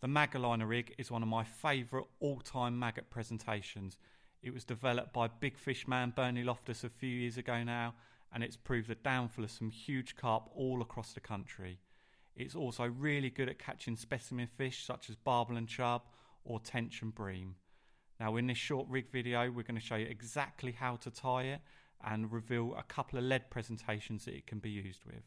The Magaliner rig is one of my favourite all-time maggot presentations. It was developed by big fish man Bernie Loftus a few years ago now, and it's proved the downfall of some huge carp all across the country. It's also really good at catching specimen fish such as barbel and chub or tench and bream. Now in this short rig video we're going to show you exactly how to tie it and reveal a couple of lead presentations that it can be used with.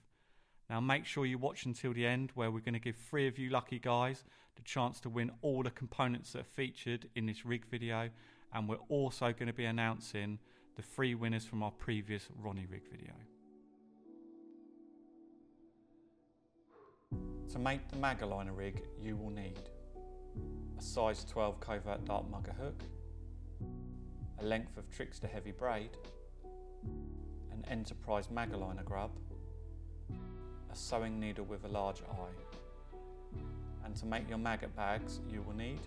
Now make sure you watch until the end, where we're going to give 3 of you lucky guys the chance to win all the components that are featured in this rig video, and we're also going to be announcing the 3 winners from our previous Ronnie rig video. To make the Magaliner rig you will need a size 12 covert dart mugger hook, a length of Trickster heavy braid, an Enterprise Magaliner grub, a sewing needle with a large eye. And to make your maggot bags you will need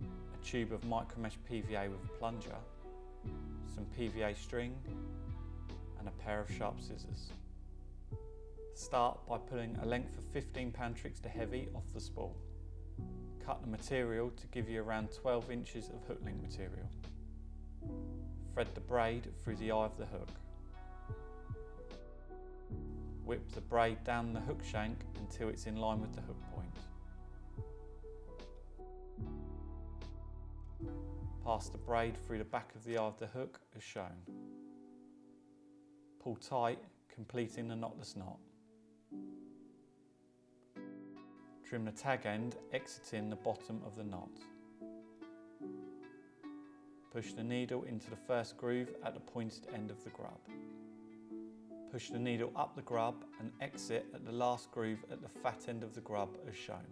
a tube of micromesh PVA with a plunger, some PVA string and a pair of sharp scissors. Start by pulling a length of 15-pound Trickster heavy off the spool. Cut the material to give you around 12 inches of hook link material. Thread the braid through the eye of the hook. Whip the braid down the hook shank until it's in line with the hook point. Pass the braid through the back of the eye of the hook as shown. Pull tight, completing the knotless knot. Trim the tag end, exiting the bottom of the knot. Push the needle into the first groove at the pointed end of the grub. Push the needle up the grub and exit at the last groove at the fat end of the grub as shown.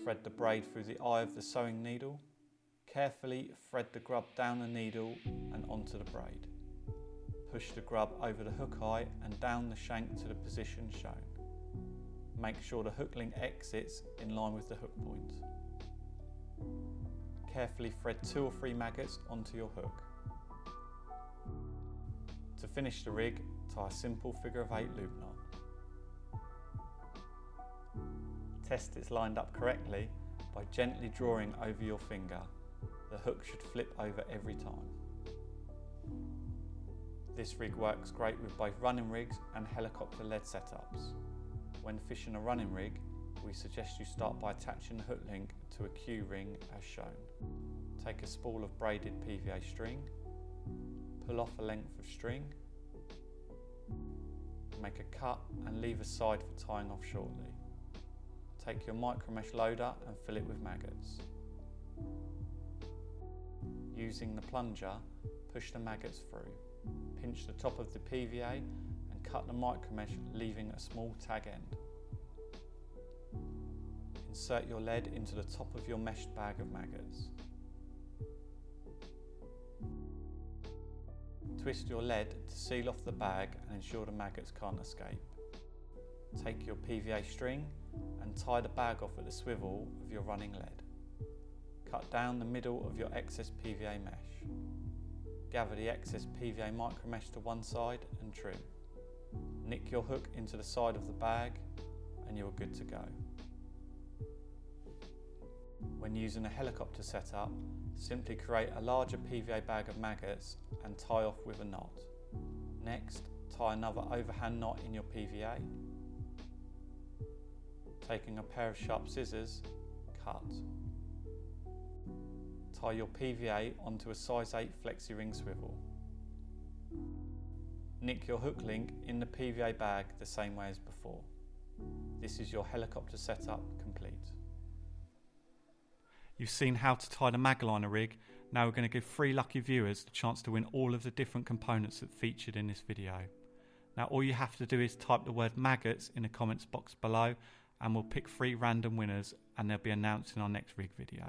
Thread the braid through the eye of the sewing needle. Carefully thread the grub down the needle and onto the braid. Push the grub over the hook eye and down the shank to the position shown. Make sure the hook link exits in line with the hook point. Carefully thread 2 or 3 maggots onto your hook. To finish the rig, tie a simple figure of 8 loop knot. Test it's lined up correctly by gently drawing over your finger. The hook should flip over every time. This rig works great with both running rigs and helicopter lead setups. When fishing a running rig, we suggest you start by attaching the hook link to a Q ring as shown. Take a spool of braided PVA string, pull off a length of string, make a cut and leave aside for tying off shortly. Take your micromesh loader and fill it with maggots. Using the plunger, push the maggots through. Pinch the top of the PVA and cut the micromesh, leaving a small tag end. Insert your lead into the top of your meshed bag of maggots. Twist your lead to seal off the bag and ensure the maggots can't escape. Take your PVA string and tie the bag off at the swivel of your running lead. Cut down the middle of your excess PVA mesh. Gather the excess PVA micromesh to one side and trim. Nick your hook into the side of the bag and you are good to go. When using a helicopter setup, simply create a larger PVA bag of maggots and tie off with a knot. Next, tie another overhand knot in your PVA. Taking a pair of sharp scissors, cut. Tie your PVA onto a size 8 flexi ring swivel. Nick your hook link in the PVA bag the same way as before. This is your helicopter setup complete. You've seen how to tie the Magaliner rig. Now we're going to give 3 lucky viewers the chance to win all of the different components that featured in this video. Now all you have to do is type the word maggots in the comments box below and we'll pick 3 random winners and they'll be announced in our next rig video.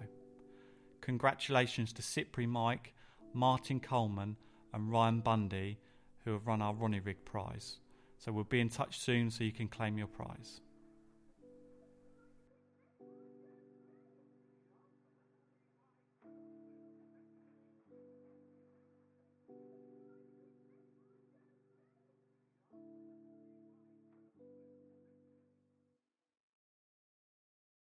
Congratulations to Cypri Mike, Martin Coleman and Ryan Bundy who have run our Ronnie Rig prize. So we'll be in touch soon so you can claim your prize.